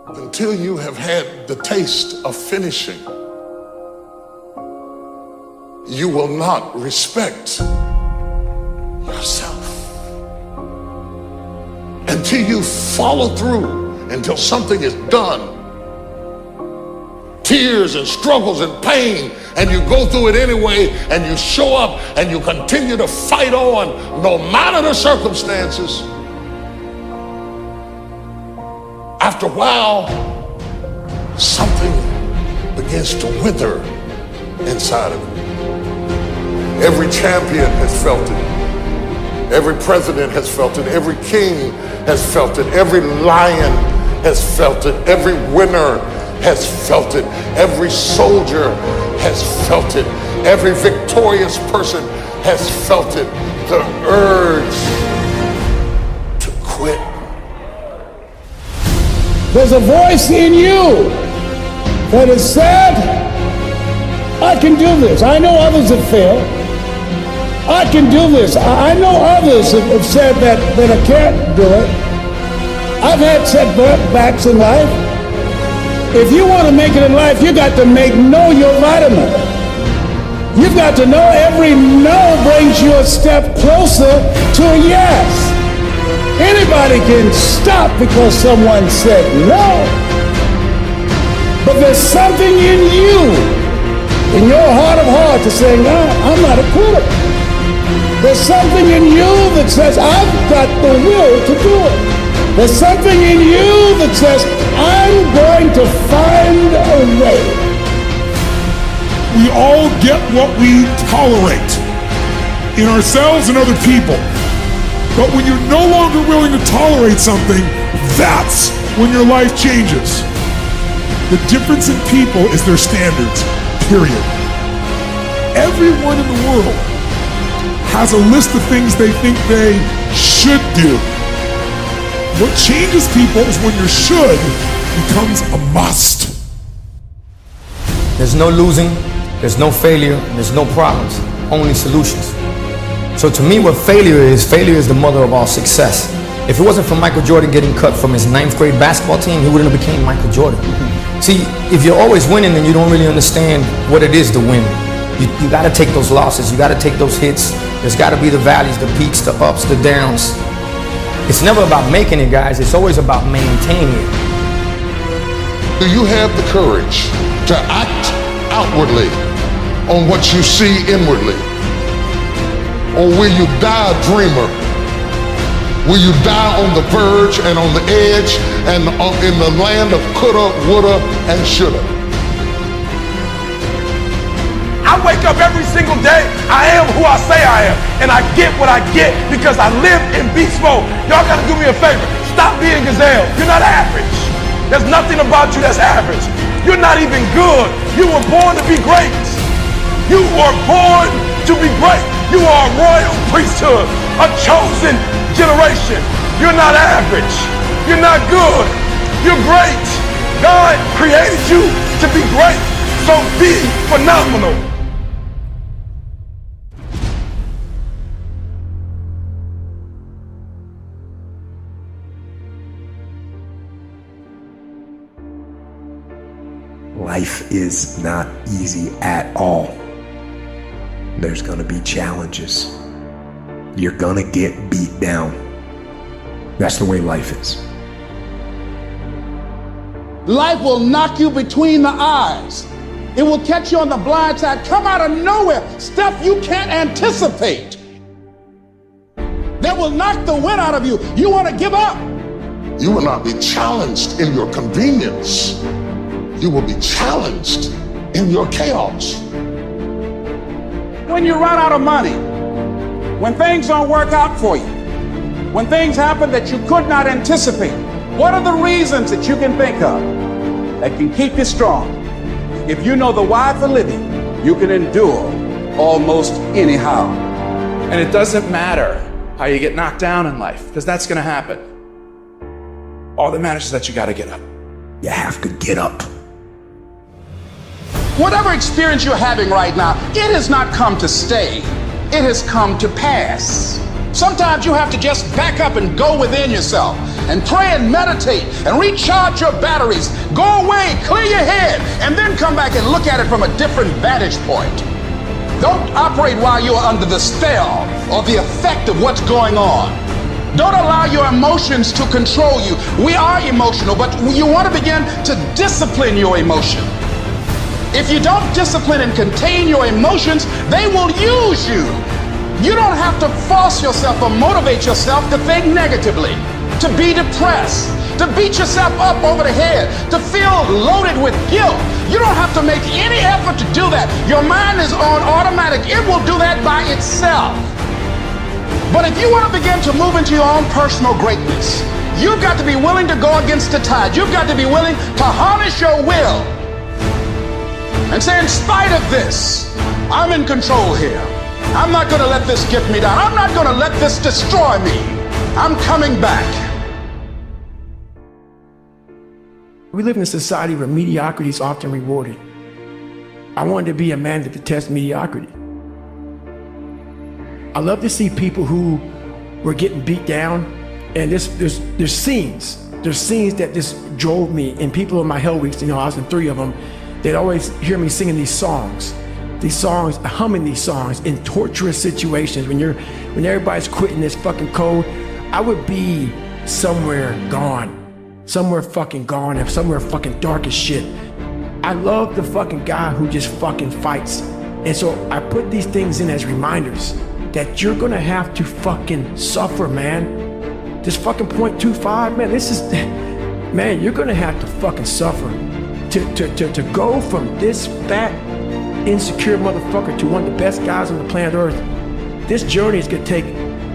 Until you have had the taste of finishing, you will not respect yourself. Until you follow through, until something is done, tears and struggles and pain, and you go through it anyway, and you show up and you continue to fight on no matter the circumstances. After a while, something begins to wither inside of you. Every champion has felt it. Every president has felt it. Every king has felt it. Every lion has felt it. Every winner has felt it. Every soldier has felt it. Every victorious person has felt it. The urge to quit. There's a voice in you that has said, I can do this. I know others have failed. I can do this. I know others have said that I can't do it. I've had setbacks in life. If you want to make it in life, you got to know your vitamin. You've got to know every no brings you a step closer to a yes. Anybody can stop because someone said no. But there's something in you, in your heart of hearts, to say, no, I'm not a quitter. There's something in you that says, I've got the will to do it. There's something in you that says, I'm going to find a way. We all get what we tolerate in ourselves and other people. But when you're no longer willing to tolerate something, that's when your life changes. The difference in people is their standards, period. Everyone in the world has a list of things they think they should do. What changes people is when your should becomes a must. There's no losing, there's no failure, there's no problems, only solutions. So to me, what failure is the mother of all success. If it wasn't for Michael Jordan getting cut from his 9th grade basketball team, he wouldn't have became Michael Jordan. See, if you're always winning, then you don't really understand what it is to win. You gotta take those losses, you gotta take those hits. There's gotta be the valleys, the peaks, the ups, the downs. It's never about making it, guys, it's always about maintaining it. Do you have the courage to act outwardly on what you see inwardly? Or will you die a dreamer? Will you die on the verge and on the edge and in the land of coulda, woulda, and shoulda? I wake up every single day, I am who I say I am, and I get what I get because I live in beast mode. Y'all gotta do me a favor, stop being gazelle. You're not average. There's nothing about you that's average. You're not even good. You were born to be great. You were born to be great. You are a royal priesthood, a chosen generation. You're not average. You're not good. You're great. God created you to be great. So be phenomenal. Life is not easy at all. There's gonna be challenges. You're gonna get beat down. That's the way life is. Life will knock you between the eyes. It will catch you on the blind side, come out of nowhere, stuff you can't anticipate. That will knock the wind out of you. You want to give up. You will not be challenged in your convenience. You will be challenged in your chaos. When you run out of money, when things don't work out for you, when things happen that you could not anticipate, what are the reasons that you can think of that can keep you strong? If you know the why for living, you can endure almost anyhow. And it doesn't matter how you get knocked down in life, because that's going to happen. All that matters is that you got to get up. You have to get up. Whatever experience you're having right now, it has not come to stay. It has come to pass. Sometimes you have to just back up and go within yourself and pray and meditate and recharge your batteries. Go away, clear your head, and then come back and look at it from a different vantage point. Don't operate while you're under the spell or the effect of what's going on. Don't allow your emotions to control you. We are emotional, but you want to begin to discipline your emotion. If you don't discipline and contain your emotions, they will use you. You don't have to force yourself or motivate yourself to think negatively, to be depressed, to beat yourself up over the head, to feel loaded with guilt. You don't have to make any effort to do that. Your mind is on automatic. It will do that by itself. But if you want to begin to move into your own personal greatness, you've got to be willing to go against the tide. You've got to be willing to harness your will and say, in spite of this, I'm in control here. I'm not going to let this get me down. I'm not going to let this destroy me. I'm coming back. We live in a society where mediocrity is often rewarded. I wanted to be a man that detests mediocrity. I love to see people who were getting beat down, and there's scenes. There's scenes that just drove me, and people in my hell weeks, I was in 3 of them, they'd always hear me singing these songs, humming these songs in torturous situations. When everybody's quitting this fucking code, I would be somewhere gone, somewhere fucking gone, and somewhere fucking dark as shit. I love the fucking guy who just fucking fights. And so I put these things in as reminders that you're gonna have to fucking suffer, man. This fucking 0.25, man, man, you're gonna have to fucking suffer to go from this fat, insecure motherfucker to one of the best guys on the planet Earth. This journey is gonna take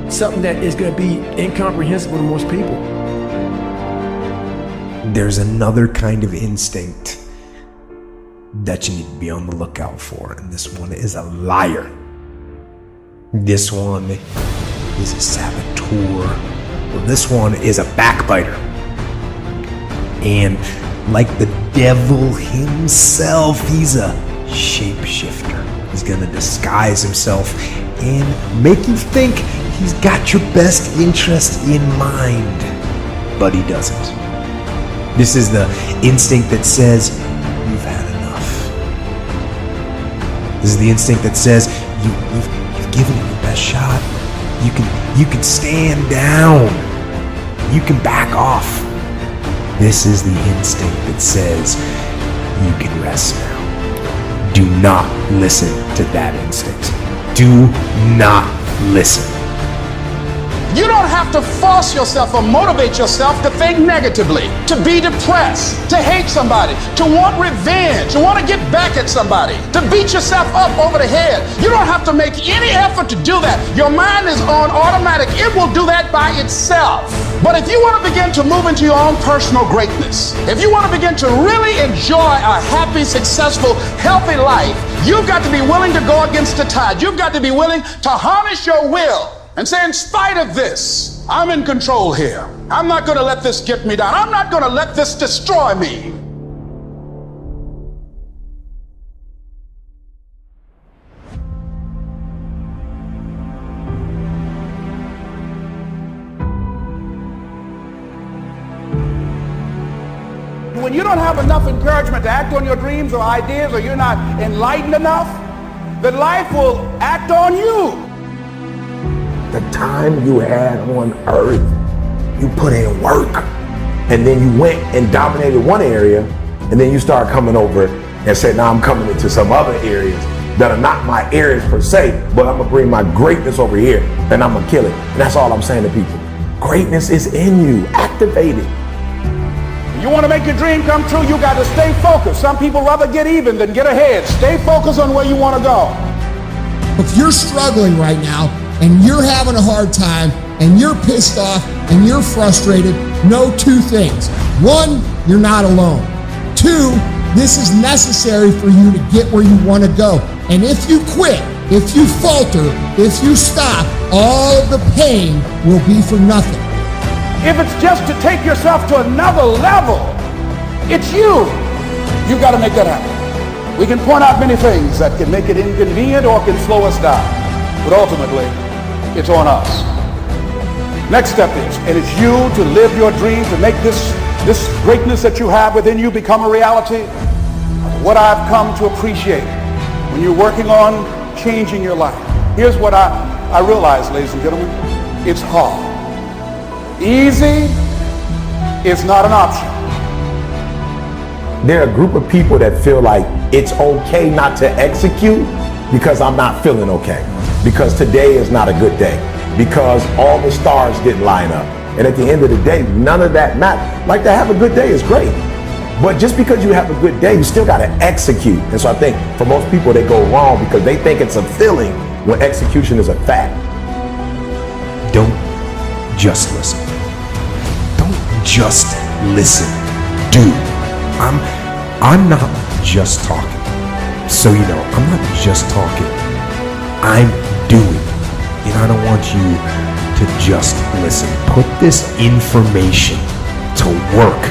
something that is gonna be incomprehensible to most people. There's another kind of instinct that you need to be on the lookout for, and this one is a liar. This one is a saboteur. Well, this one is a backbiter. And like the devil himself, he's a shapeshifter. He's gonna disguise himself and make you think he's got your best interest in mind, but he doesn't. This is the instinct that says, you've had enough. This is the instinct that says, you've given it your best shot. You can stand down. You can back off. This is the instinct that says, you can rest now. Do not listen to that instinct. Do not listen. You don't have to force yourself or motivate yourself to think negatively, to be depressed, to hate somebody, to want revenge, to want to get back at somebody, to beat yourself up over the head. You don't have to make any effort to do that. Your mind is on automatic. It will do that by itself. But if you want to begin to move into your own personal greatness, if you want to begin to really enjoy a happy, successful, healthy life, you've got to be willing to go against the tide. You've got to be willing to harness your will and say, in spite of this, I'm in control here. I'm not going to let this get me down. I'm not going to let this destroy me. When you don't have enough encouragement to act on your dreams or ideas, or you're not enlightened enough, then life will act on you. The time you had on earth, you put in work, and then you went and dominated one area, and then you start coming over and said, now I'm coming into some other areas that are not my areas per se, but I'm gonna bring my greatness over here and I'm gonna kill it. And that's all I'm saying to people. Greatness is in you. Activate it. You want to make your dream come true, you got to stay focused. Some people rather get even than get ahead. Stay focused on where you want to go. If you're struggling right now and you're having a hard time and you're pissed off and you're frustrated, know 2 things. 1, you're not alone. 2, this is necessary for you to get where you want to go. And if you quit, if you falter, if you stop, all of the pain will be for nothing. If it's just to take yourself to another level, it's you. You've got to make that happen. We can point out many things that can make it inconvenient or can slow us down, but ultimately, it's on us. Next step is, it is you to live your dream, to make this greatness that you have within you become a reality. What I've come to appreciate when you're working on changing your life. Here's what I realize, ladies and gentlemen. It's hard. Easy is not an option. There are a group of people that feel like it's okay not to execute because I'm not feeling okay. Because today is not a good day. Because all the stars didn't line up. And at the end of the day, none of that matters. Like, to have a good day is great. But just because you have a good day, you still got to execute. And so I think for most people, they go wrong because they think it's a feeling when execution is a fact. Don't just listen. Don't just listen. Do. I'm not just talking. So you know, I'm not just talking. I'm doing. And I don't want you to just listen. Put this information to work.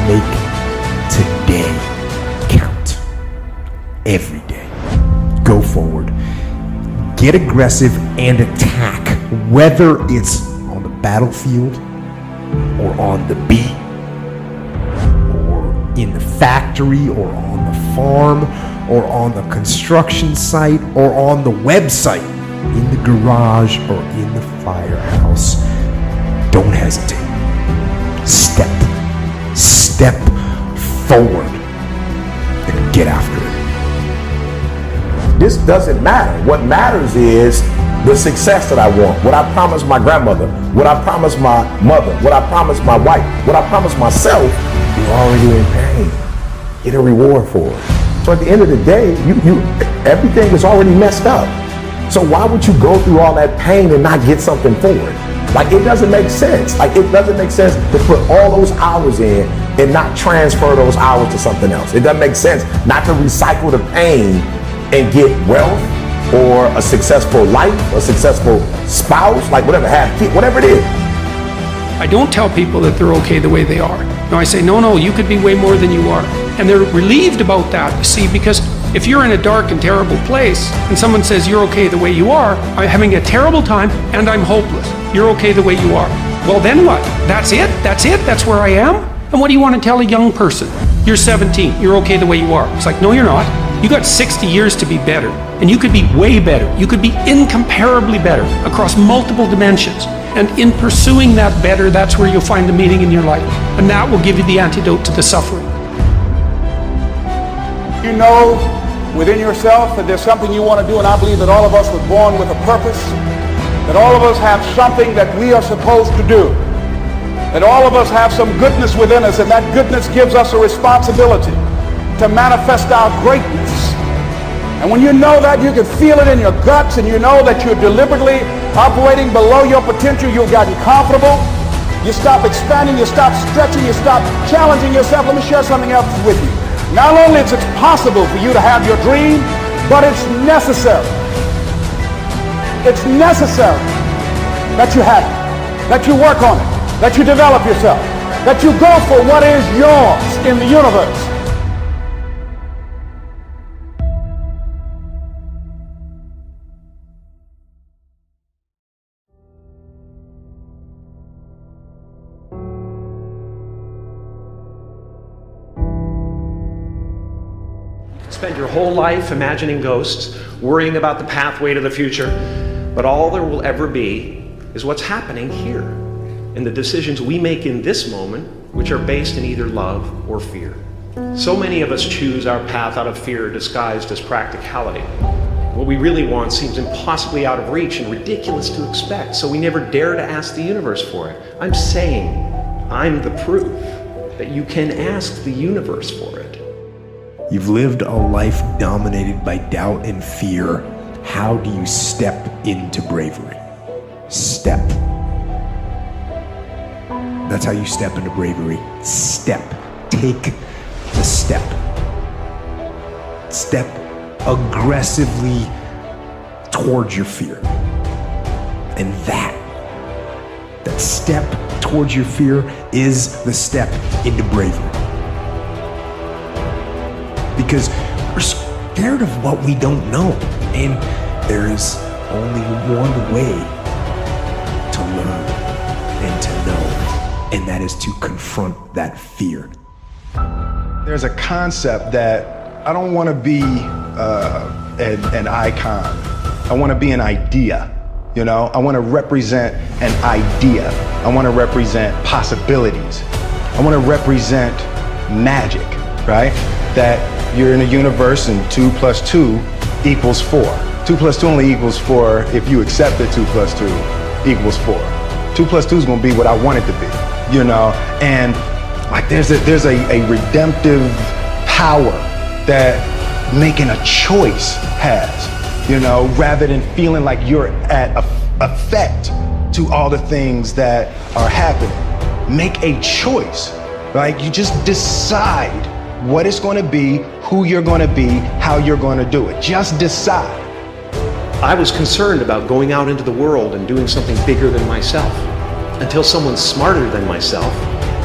Make today count. Every day. Go forward. Get aggressive and attack, whether it's on the battlefield or on the beat or in the factory or on the farm or on the construction site or on the website, in the garage or in the firehouse. Don't hesitate. Step forward and get after it. This doesn't matter. What matters is the success that I want, what I promised my grandmother, what I promised my mother, what I promised my wife, what I promised myself. You're already in pain. Get a reward for it. So at the end of the day, everything is already messed up. So why would you go through all that pain and not get something for it? Like, it doesn't make sense. Like, it doesn't make sense to put all those hours in and not transfer those hours to something else. It doesn't make sense not to recycle the pain and get wealth or a successful life, a successful spouse, like whatever, have kids, whatever it is. I don't tell people that they're okay the way they are. No, I say, no, you could be way more than you are. And they're relieved about that, you see, because if you're in a dark and terrible place and someone says you're okay the way you are, I'm having a terrible time and I'm hopeless. You're okay the way you are. Well, then what? That's it? That's where I am? And what do you want to tell a young person? You're 17, you're okay the way you are. It's like, no, you're not. You got 60 years to be better. And you could be way better. You could be incomparably better across multiple dimensions. And in pursuing that better, that's where you'll find the meaning in your life. And that will give you the antidote to the suffering. You know within yourself that there's something you want to do, and I believe that all of us were born with a purpose, that all of us have something that we are supposed to do, that all of us have some goodness within us, and that goodness gives us a responsibility to manifest our greatness. And when you know that, you can feel it in your guts, and you know that you're deliberately operating below your potential. You've gotten comfortable. You stop expanding, you stop stretching, you stop challenging yourself. Let me share something else with you. Not only is it possible for you to have your dream, but it's necessary. It's necessary that you have it, that you work on it, that you develop yourself, that you go for what is yours in the universe. Spend your whole life imagining ghosts, worrying about the pathway to the future, but all there will ever be is what's happening here, and the decisions we make in this moment, which are based in either love or fear. So many of us choose our path out of fear disguised as practicality. What we really want seems impossibly out of reach and ridiculous to expect, so we never dare to ask the universe for it. I'm saying, I'm the proof that you can ask the universe for it. You've lived a life dominated by doubt and fear. How do you step into bravery? Step. That's how you step into bravery. Step. Take the step. Step aggressively towards your fear. And that step towards your fear is the step into bravery. Because we're scared of what we don't know. And there is only one way to learn. to know, and that is to confront that fear. There's a concept that I don't want to be an icon. I want to be an idea. You know, I want to represent an idea. I want to represent possibilities. I want to represent magic, right? That you're in a universe and 2 + 2 = 4. 2 + 2 only equals 4 if you accept that 2 + 2 = 4. 2 + 2 is going to be what I want it to be, you know? And like there's a redemptive power that making a choice has, you know, rather than feeling like you're at effect to all the things that are happening. Make a choice, right? You just decide what it's going to be, who you're going to be, how you're going to do it. Just decide. I was concerned about going out into the world and doing something bigger than myself, until someone smarter than myself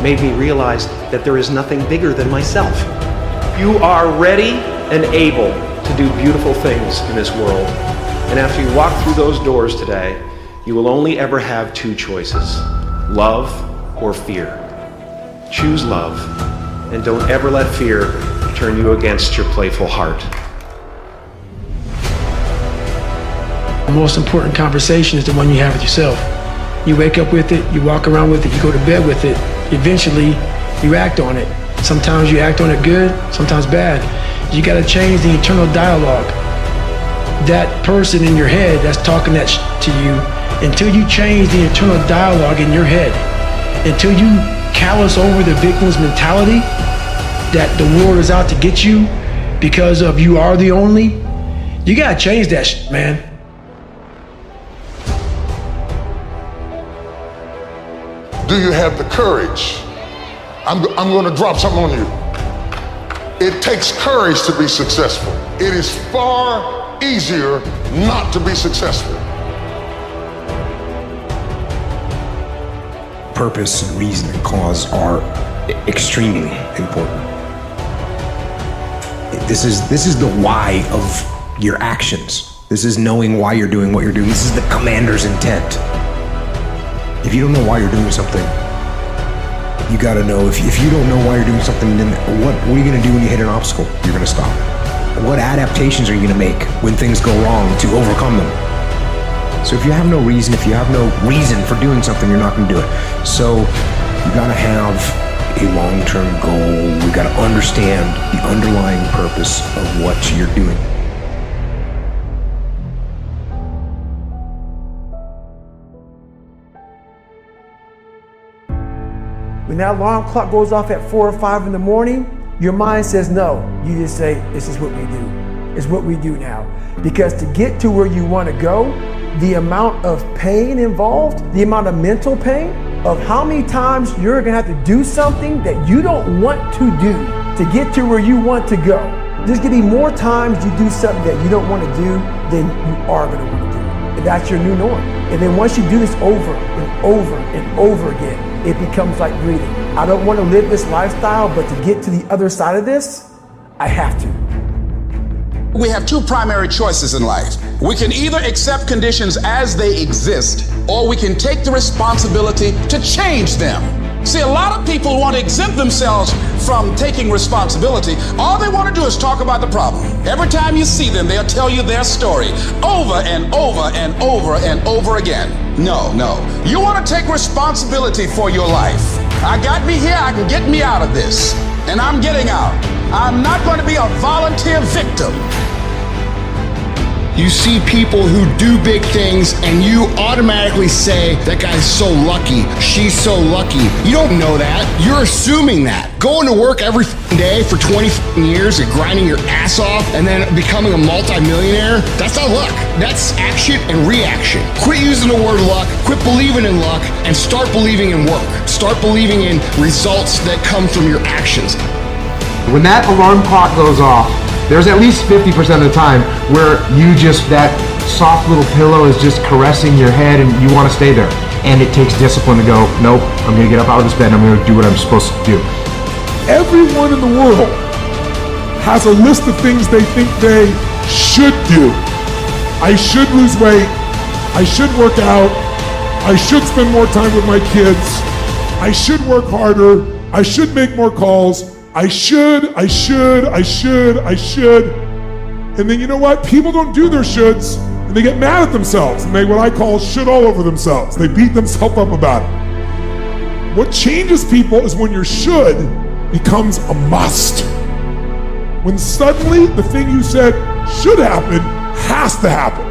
made me realize that there is nothing bigger than myself. You are ready and able to do beautiful things in this world. And after you walk through those doors today, you will only ever have 2 choices, love or fear. Choose love, and don't ever let fear turn you against your playful heart. The most important conversation is the one you have with yourself. You wake up with it, you walk around with it, you go to bed with it. Eventually, you act on it. Sometimes you act on it good, sometimes bad. You gotta change the internal dialogue. That person in your head that's talking that to you, until you change the internal dialogue in your head, until you callous over the victim's mentality that the world is out to get you because of you are the only, you gotta change that man. Do you have the courage? I'm going to drop something on you. It takes courage to be successful. It is far easier not to be successful. Purpose, reason, and cause are extremely important. This is the why of your actions. This is knowing why you're doing what you're doing. This is the commander's intent. If you don't know why you're doing something, you gotta know, if you don't know why you're doing something, then what are you gonna do when you hit an obstacle? You're gonna stop. What adaptations are you gonna make when things go wrong to overcome them? So if you have no reason, for doing something, you're not gonna do it. So you gotta have a long-term goal. We gotta understand the underlying purpose of what you're doing. When that alarm clock goes off at 4 or 5 in the morning, your mind says no. You just say, this is what we do. It's what we do now. Because to get to where you want to go, the amount of pain involved, the amount of mental pain, of how many times you're gonna have to do something that you don't want to do to get to where you want to go. There's gonna be more times you do something that you don't want to do than you are gonna want to do. And that's your new norm. And then once you do this over and over and over again, it becomes like breathing. I don't want to live this lifestyle, but to get to the other side of this, I have to. We have 2 primary choices in life. We can either accept conditions as they exist, or we can take the responsibility to change them. See, a lot of people want to exempt themselves from taking responsibility. All they want to do is talk about the problem. Every time you see them, they'll tell you their story over and over and over and over again. No. You want to take responsibility for your life. I got me here, I can get me out of this. And I'm getting out. I'm not going to be a volunteer victim. You see people who do big things and you automatically say, that guy's so lucky, she's so lucky. You don't know that. You're assuming that. Going to work every day for 20 years and grinding your ass off and then becoming a multi-millionaire, that's not luck. That's action and reaction. Quit using the word luck, quit believing in luck, and start believing in work. Start believing in results that come from your actions. When that alarm clock goes off, there's at least 50% of the time where that soft little pillow is just caressing your head and you want to stay there. And it takes discipline to go, nope, I'm going to get up out of this bed and I'm going to do what I'm supposed to do. Everyone in the world has a list of things they think they should do. I should lose weight. I should work out. I should spend more time with my kids. I should work harder. I should make more calls. I should. And then you know what? People don't do their shoulds and they get mad at themselves and they what I call shit all over themselves. They beat themselves up about it. What changes people is when your should becomes a must. When suddenly the thing you said should happen has to happen.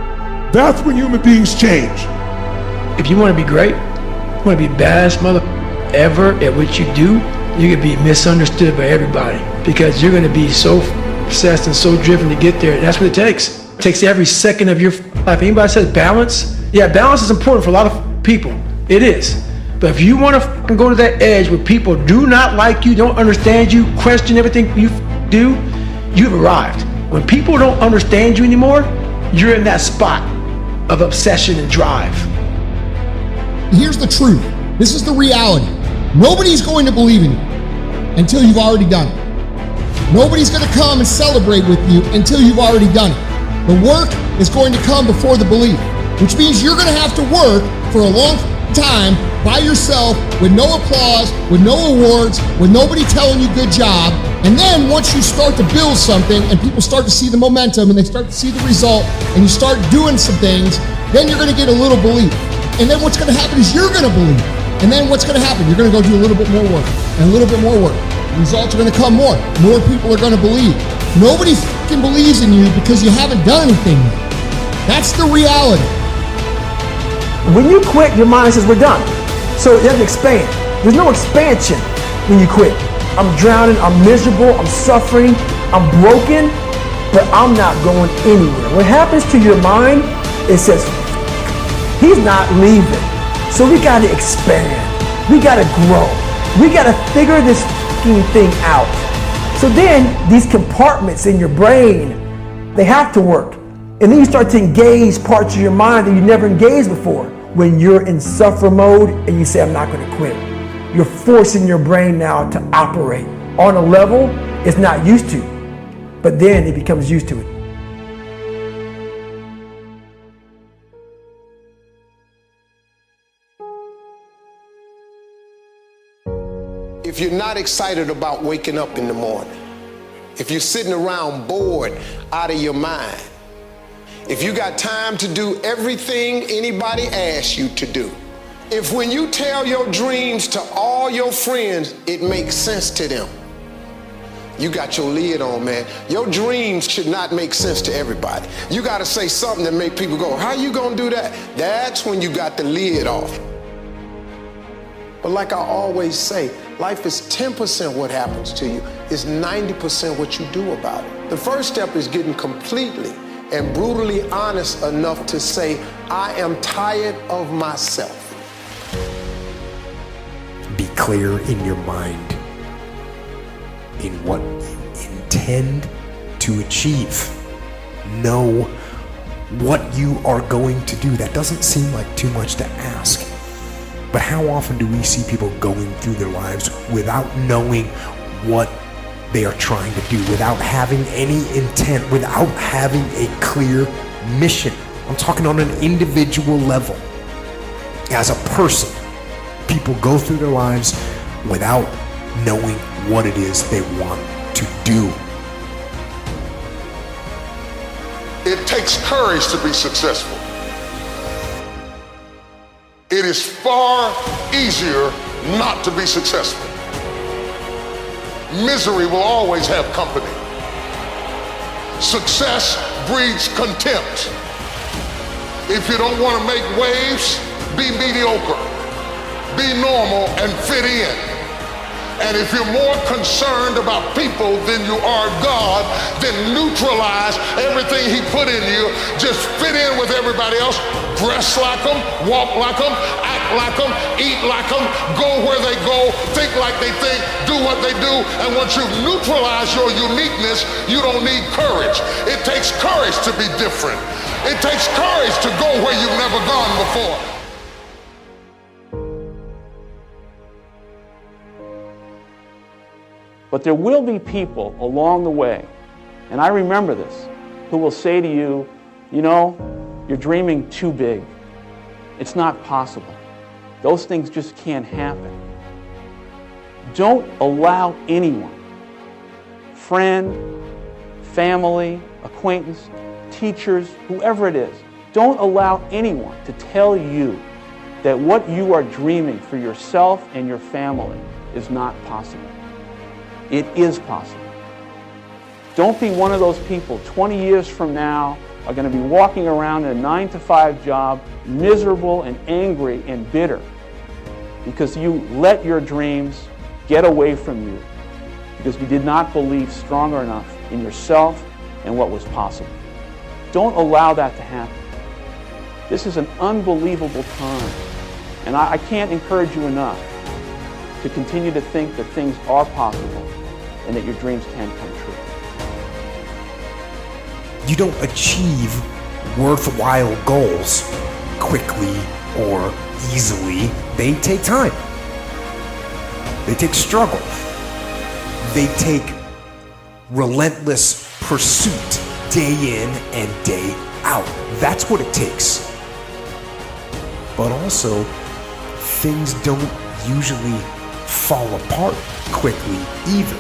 That's when human beings change. If you want to be great, you want to be baddest mother ever at what you do, you're going to be misunderstood by everybody because you're going to be so obsessed and so driven to get there. That's what it takes. It takes every second of your life. Anybody says balance? Yeah, balance is important for a lot of people. It is. But if you want to go to that edge where people do not like you, don't understand you, question everything you do, you've arrived. When people don't understand you anymore, you're in that spot of obsession and drive. Here's the truth. This is the reality. Nobody's going to believe in you until you've already done it. Nobody's going to come and celebrate with you until you've already done it. The work is going to come before the belief, which means you're going to have to work for a long time by yourself with no applause, with no awards, with nobody telling you good job. And then once you start to build something and people start to see the momentum and they start to see the result and you start doing some things, then you're going to get a little belief. And then what's going to happen is you're going to believe. And then what's going to happen? You're going to go do a little bit more work and a little bit more work. The results are going to come more. More people are going to believe. Nobody fucking believes in you because you haven't done anything yet. That's the reality. When you quit, your mind says we're done. So it doesn't expand. There's no expansion when you quit. I'm drowning, I'm miserable, I'm suffering, I'm broken, but I'm not going anywhere. What happens to your mind, it says, he's not leaving. So we gotta expand. We gotta grow. We gotta figure this fucking thing out. So then these compartments in your brain, they have to work. And then you start to engage parts of your mind that you never engaged before. When you're in suffer mode and you say, I'm not gonna quit. You're forcing your brain now to operate on a level it's not used to. But then it becomes used to it. If you're not excited about waking up in the morning, if you're sitting around bored out of your mind, if you got time to do everything anybody asks you to do, if when you tell your dreams to all your friends, it makes sense to them, you got your lid on, man. Your dreams should not make sense to everybody. You got to say something that make people go, how you gonna do that? That's when you got the lid off. But like I always say, life is 10% what happens to you. It's 90% what you do about it. The first step is getting completely and brutally honest enough to say, I am tired of myself. Be clear in your mind in what you intend to achieve. Know what you are going to do. That doesn't seem like too much to ask. But how often do we see people going through their lives without knowing what they are trying to do, without having any intent, without having a clear mission? I'm talking on an individual level. As a person, people go through their lives without knowing what it is they want to do. It takes courage to be successful. It is far easier not to be successful. Misery will always have company. Success breeds contempt. If you don't want to make waves, be mediocre. Be normal and fit in. And if you're more concerned about people than you are God, then neutralize everything He put in you. Just fit in with everybody else. Dress like them, walk like them, act like them, eat like them, go where they go, think like they think, do what they do. And once you neutralize your uniqueness, you don't need courage. It takes courage to be different. It takes courage to go where you've never gone before. But there will be people along the way, and I remember this, who will say to you, you know, you're dreaming too big. It's not possible. Those things just can't happen. Don't allow anyone, friend, family, acquaintance, teachers, whoever it is, don't allow anyone to tell you that what you are dreaming for yourself and your family is not possible. It is possible. Don't be one of those people 20 years from now are going to be walking around in a 9-to-5 job, miserable and angry and bitter because you let your dreams get away from you because you did not believe strong enough in yourself and what was possible. Don't allow that to happen. This is an unbelievable time, and I can't encourage you enough to continue to think that things are possible and that your dreams can come true. You don't achieve worthwhile goals quickly or easily. They take time. They take struggle. They take relentless pursuit day in and day out. That's what it takes. But also, things don't usually fall apart quickly either.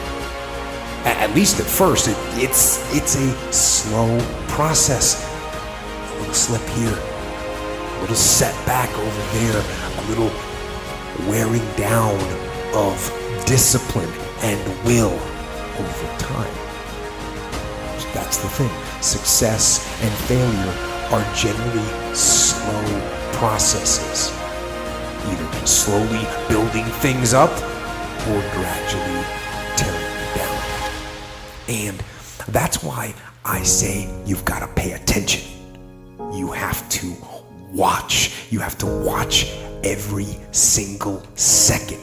At least at first, it's a slow process. A little slip here, a little setback over there, a little wearing down of discipline and will over time. That's the thing. Success and failure are generally slow processes, either slowly building things up or gradually tearing them down. And that's why I say you've got to pay attention. You have to watch. You have to watch every single second.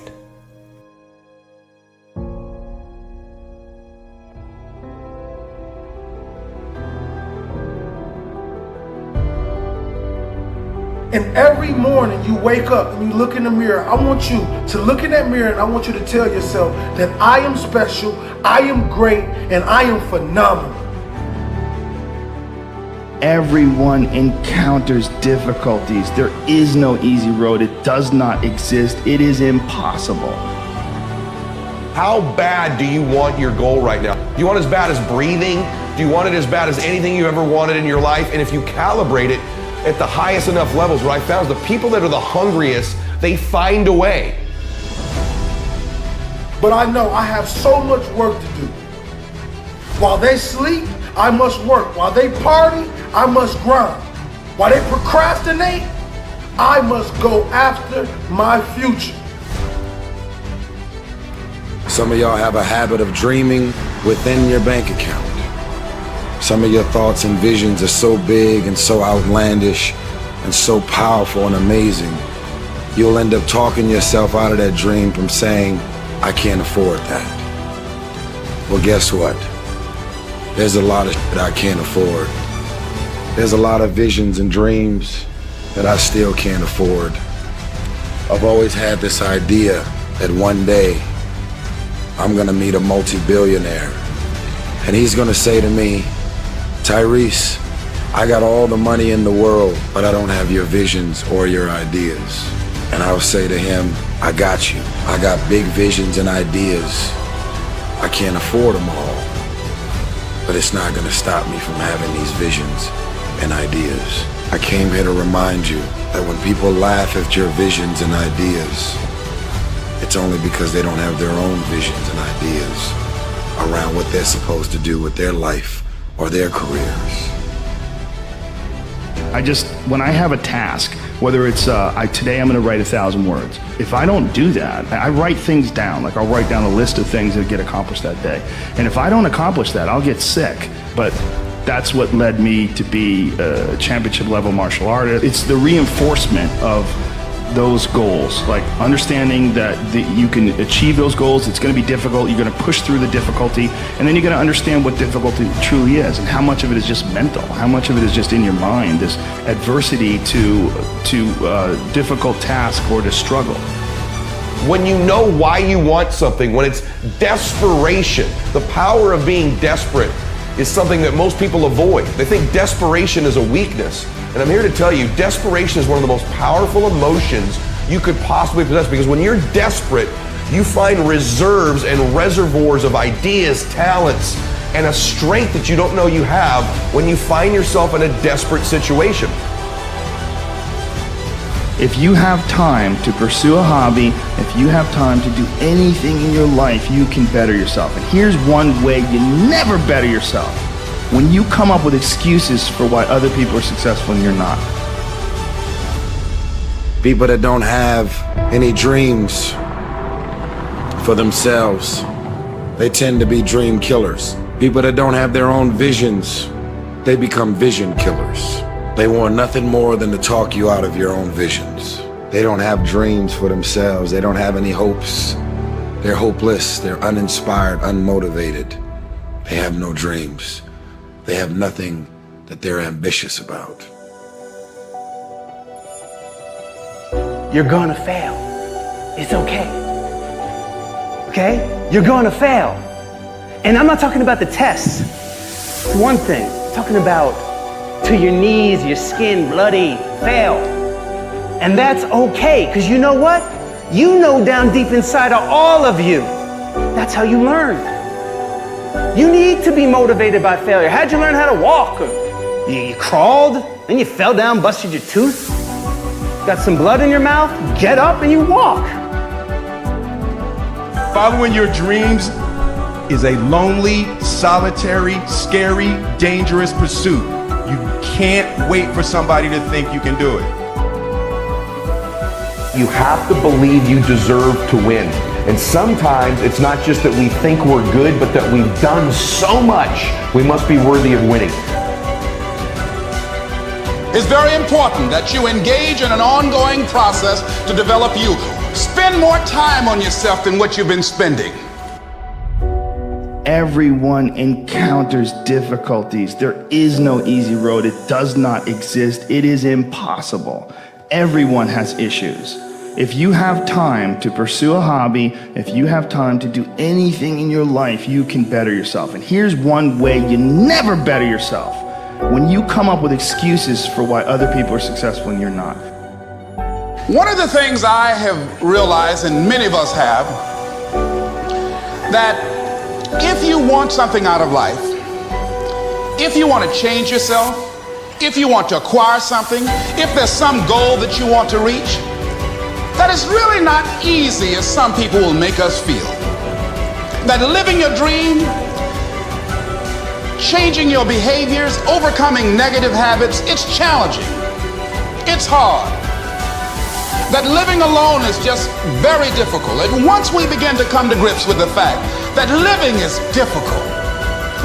And every morning you wake up and you look in the mirror, I want you to look in that mirror and I want you to tell yourself that I am special, I am great, and I am phenomenal. Everyone encounters difficulties. There is no easy road. It does not exist. It is impossible. How bad do you want your goal right now? Do you want it as bad as breathing? Do you want it as bad as anything you ever wanted in your life? And if you calibrate it at the highest enough levels, what I found is the people that are the hungriest, they find a way. But I know I have so much work to do. While they sleep, I must work. While they party, I must grind. While they procrastinate, I must go after my future. Some of y'all have a habit of dreaming within your bank account. Some of your thoughts and visions are so big and so outlandish and so powerful and amazing, you'll end up talking yourself out of that dream from saying, I can't afford that. Well, guess what? There's a lot of shit I can't afford. There's a lot of visions and dreams that I still can't afford. I've always had this idea that one day I'm gonna meet a multi-billionaire and he's gonna say to me, Tyrese, I got all the money in the world, but I don't have your visions or your ideas. And I'll say to him, I got you. I got big visions and ideas. I can't afford them all, but it's not gonna stop me from having these visions and ideas. I came here to remind you that when people laugh at your visions and ideas, it's only because they don't have their own visions and ideas around what they're supposed to do with their life or their careers. When I have a task, whether it's today I'm going to write 1,000 words. If I don't do that, I write things down. Like I'll write down a list of things that get accomplished that day. And if I don't accomplish that, I'll get sick. But that's what led me to be a championship level martial artist. It's the reinforcement of those goals, like understanding that you can achieve those goals. It's going to be difficult. You're going to push through the difficulty, and then you're going to understand what difficulty truly is, and how much of it is just mental, how much of it is just in your mind. This adversity to difficult task or to struggle. When you know why you want something, when it's desperation, the power of being desperate is something that most people avoid. They think desperation is a weakness. And I'm here to tell you, desperation is one of the most powerful emotions you could possibly possess. Because when you're desperate, you find reserves and reservoirs of ideas, talents, and a strength that you don't know you have when you find yourself in a desperate situation. If you have time to pursue a hobby, if you have time to do anything in your life, you can better yourself. And here's one way you never better yourself. When you come up with excuses for why other people are successful and you're not. People that don't have any dreams for themselves, they tend to be dream killers. People that don't have their own visions, they become vision killers. They want nothing more than to talk you out of your own visions. They don't have dreams for themselves. They don't have any hopes. They're hopeless. They're uninspired, unmotivated. They have no dreams. They have nothing that they're ambitious about. You're gonna fail. It's okay. Okay? You're gonna fail. And I'm not talking about the tests. It's one thing. I'm talking about to your knees, your skin bloody, fail. And that's okay, because you know what? You know down deep inside of all of you, that's how you learn. You need to be motivated by failure. How'd you learn how to walk? You crawled, then you fell down, busted your tooth, got some blood in your mouth, get up and you walk. Following your dreams is a lonely, solitary, scary, dangerous pursuit. You can't wait for somebody to think you can do it. You have to believe you deserve to win. And sometimes it's not just that we think we're good, but that we've done so much, we must be worthy of winning. It's very important that you engage in an ongoing process to develop you. Spend more time on yourself than what you've been spending. Everyone encounters difficulties. There is no easy road. It does not exist. It is impossible. Everyone has issues. If you have time to pursue a hobby, if you have time to do anything in your life, you can better yourself. And here's one way you never better yourself. When you come up with excuses for why other people are successful and you're not. One of the things I have realized, and many of us have, that if you want something out of life, if you want to change yourself, if you want to acquire something, if there's some goal that you want to reach, that it's really not easy as some people will make us feel. That living your dream, changing your behaviors, overcoming negative habits, it's challenging. It's hard. That living alone is just very difficult. And once we begin to come to grips with the fact that living is difficult,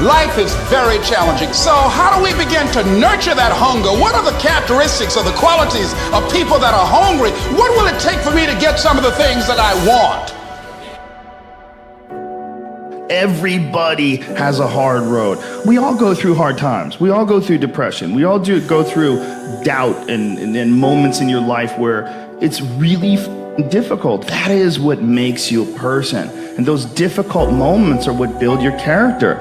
life is very challenging. So how do we begin to nurture that hunger? What are the characteristics or the qualities of people that are hungry? What will it take for me to get some of the things that I want? Everybody has a hard road. We all go through hard times. We all go through depression. We all go through doubt and moments in your life where it's really difficult. That is what makes you a person. And those difficult moments are what build your character.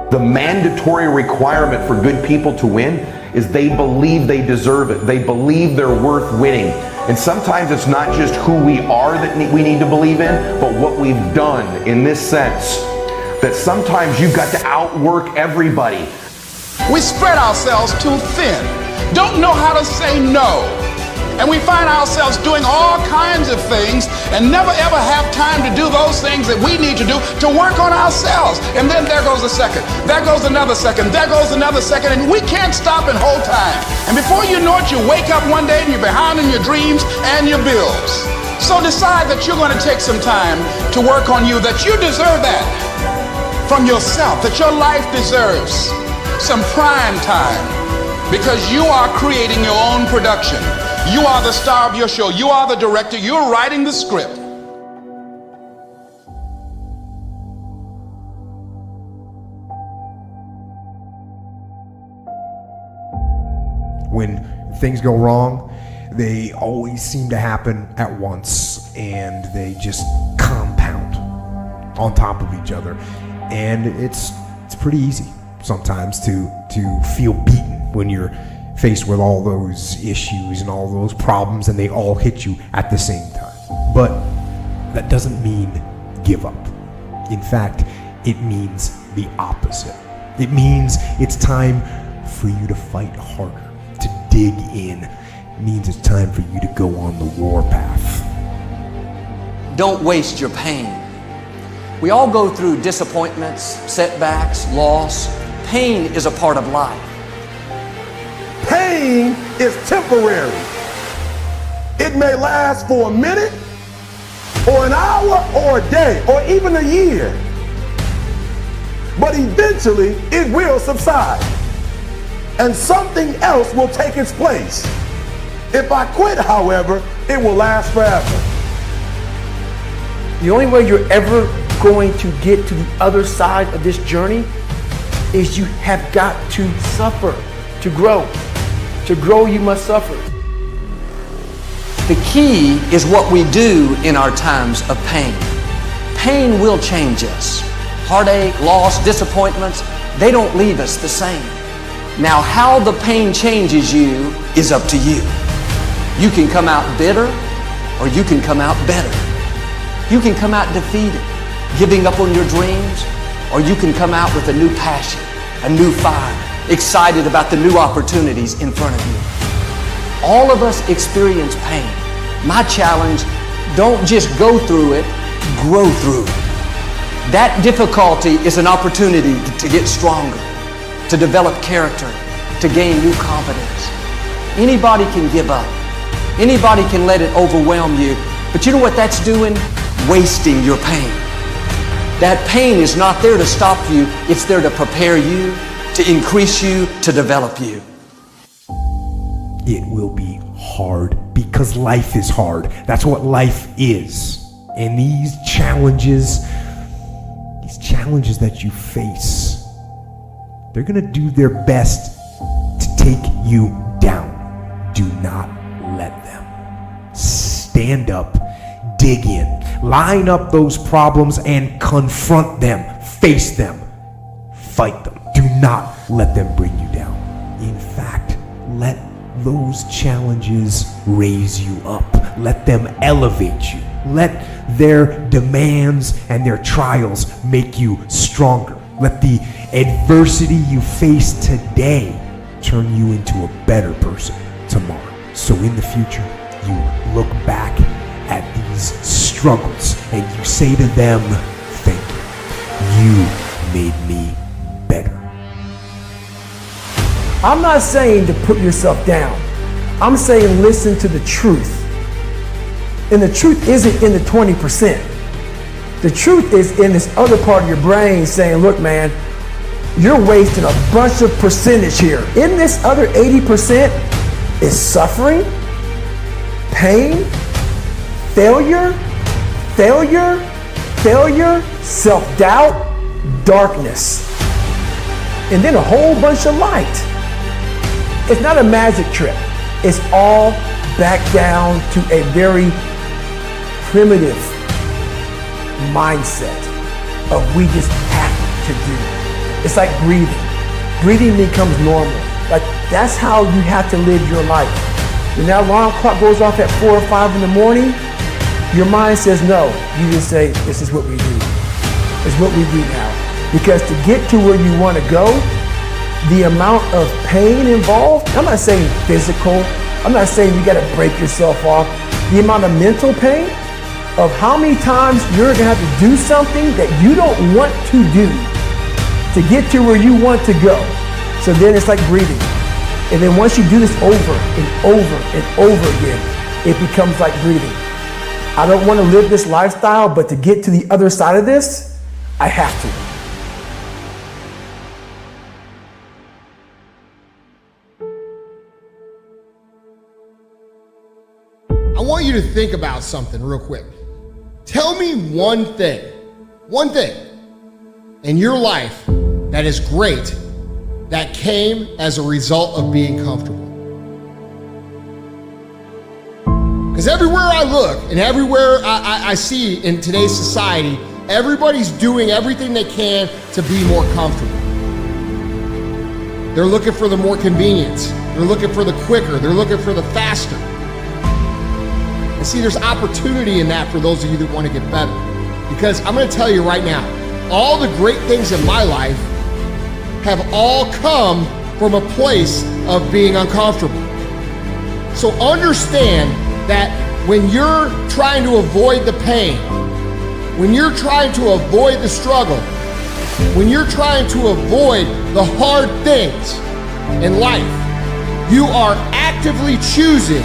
The mandatory requirement for good people to win is they believe they deserve it. They believe they're worth winning. And sometimes it's not just who we are that we need to believe in, but what we've done in this sense. That sometimes you've got to outwork everybody. We spread ourselves too thin, don't know how to say no. And we find ourselves doing all kinds of things and never ever have time to do those things that we need to do to work on ourselves. And then there goes a second, there goes another second, there goes another second, and we can't stop and hold time. And before you know it, you wake up one day and you're behind in your dreams and your bills. So decide that you're going to take some time to work on you, that you deserve that from yourself, that your life deserves some prime time, because you are creating your own production. You are the star of your show. You are the director. You're writing the script. When things go wrong, they always seem to happen at once, and they just compound on top of each other. And it's pretty easy sometimes to feel beaten when you're faced with all those issues and all those problems, and they all hit you at the same time. But that doesn't mean give up. In fact, it means the opposite. It means it's time for you to fight harder, to dig in. It means it's time for you to go on the war path. Don't waste your pain. We all go through disappointments, setbacks, loss. Pain is a part of life. Pain is temporary. It may last for a minute, or an hour, or a day, or even a year. But eventually, it will subside, and something else will take its place. If I quit, however, it will last forever. The only way you're ever going to get to the other side of this journey is you have got to suffer to grow. To grow, you must suffer. The key is what we do in our times of pain. Pain will change us. Heartache, loss, disappointments, they don't leave us the same. Now, how the pain changes you is up to you. You can come out bitter, or you can come out better. You can come out defeated, giving up on your dreams, or you can come out with a new passion, a new fire, excited about the new opportunities in front of you. All of us experience pain. My challenge, don't just go through it, grow through it. That difficulty is an opportunity to get stronger, to develop character, to gain new confidence. Anybody can give up. Anybody can let it overwhelm you. But you know what that's doing? Wasting your pain. That pain is not there to stop you. It's there to prepare you, to increase you, to develop you. It will be hard because life is hard. That's what life is. And these challenges that you face, they're gonna do their best to take you down. Do not let them. Stand up, dig in, line up those problems and confront them, face them, fight them. Do not let them bring you down. In fact, let those challenges raise you up. Let them elevate you. Let their demands and their trials make you stronger. Let the adversity you face today turn you into a better person tomorrow. So in the future, you look back at these struggles and you say to them, thank you. You made me better. I'm not saying to put yourself down. I'm saying listen to the truth. And the truth isn't in the 20%. The truth is in this other part of your brain saying, look, man, you're wasting a bunch of percentage here. In this other 80% is suffering, pain, failure, self-doubt, darkness, and then a whole bunch of light. It's not a magic trick. It's all back down to a very primitive mindset of we just have to do it. It's like breathing. Breathing becomes normal. Like that's how you have to live your life. When that alarm clock goes off at 4 or 5 in the morning, your mind says no. You just say, this is what we do. It's what we do now. Because to get to where you want to go, the amount of pain involved, I'm not saying physical, I'm not saying you got to break yourself off. The amount of mental pain of how many times you're going to have to do something that you don't want to do to get to where you want to go. So then it's like breathing. And then once you do this over and over and over again, it becomes like breathing. I don't want to live this lifestyle, but to get to the other side of this, I have to. I want you to think about something real quick. Tell me one thing in your life that is great that came as a result of being comfortable. Because everywhere I look and everywhere I see in today's society, everybody's doing everything they can to be more comfortable. They're looking for the more convenience. They're looking for the quicker. They're looking for the faster. And see, there's opportunity in that for those of you that want to get better. Because I'm going to tell you right now, all the great things in my life have all come from a place of being uncomfortable. So understand that when you're trying to avoid the pain, when you're trying to avoid the struggle, when you're trying to avoid the hard things in life, you are actively choosing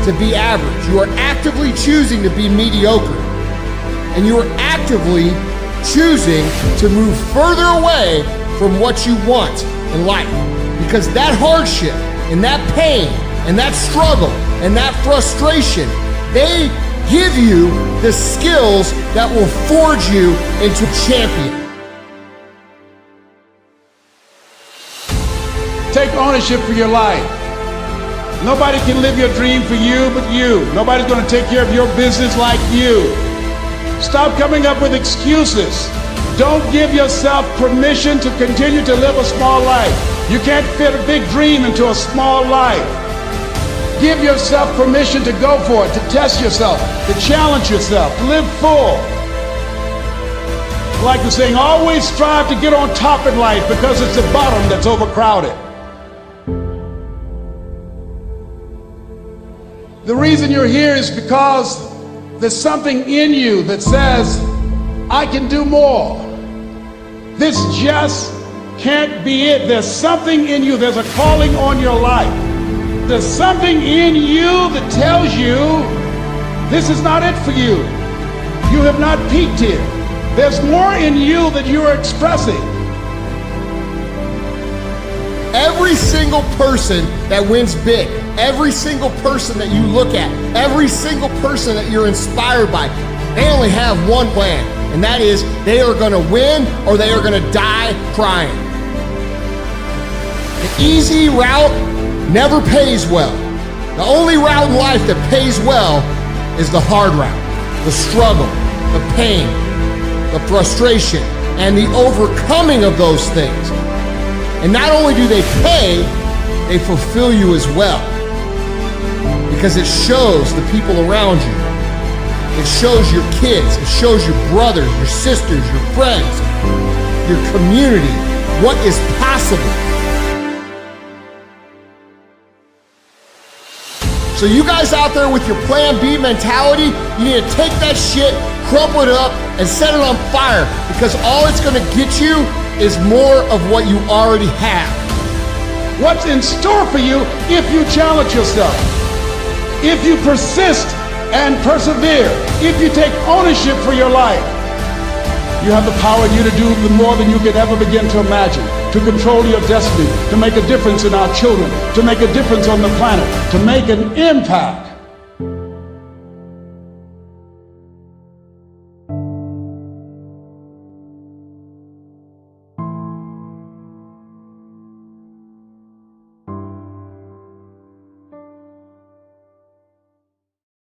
to be average. You are actively choosing to be mediocre. And you are actively choosing to move further away from what you want in life. Because that hardship and that pain and that struggle and that frustration, they give you the skills that will forge you into a champion. Take ownership for your life. Nobody can live your dream for you but you. Nobody's going to take care of your business like you. Stop coming up with excuses. Don't give yourself permission to continue to live a small life. You can't fit a big dream into a small life. Give yourself permission to go for it, to test yourself, to challenge yourself, to live full. Like the saying, always strive to get on top in life because it's the bottom that's overcrowded. The reason you're here is because there's something in you that says, I can do more. This just can't be it. There's something in you, there's a calling on your life. There's something in you that tells you this is not it for you. You have not peaked here. There's more in you that you are expressing. Every single person that wins big, every single person that you look at, every single person that you're inspired by, they only have one plan, and that is they are going to win or they are going to die trying. The easy route never pays well. The only route in life that pays well is the hard route, the struggle, the pain, the frustration, and the overcoming of those things. And not only do they pay, they fulfill you as well. Because it shows the people around you. It shows your kids, it shows your brothers, your sisters, your friends, your community, what is possible. So you guys out there with your plan B mentality, you need to take that shit, crumple it up, and set it on fire. Because all it's gonna get you is more of what you already have. What's in store for you if you challenge yourself, if you persist and persevere, if you take ownership for your life? You have the power in you to do more than you could ever begin to imagine, to control your destiny, to make a difference in our children, to make a difference on the planet, to make an impact.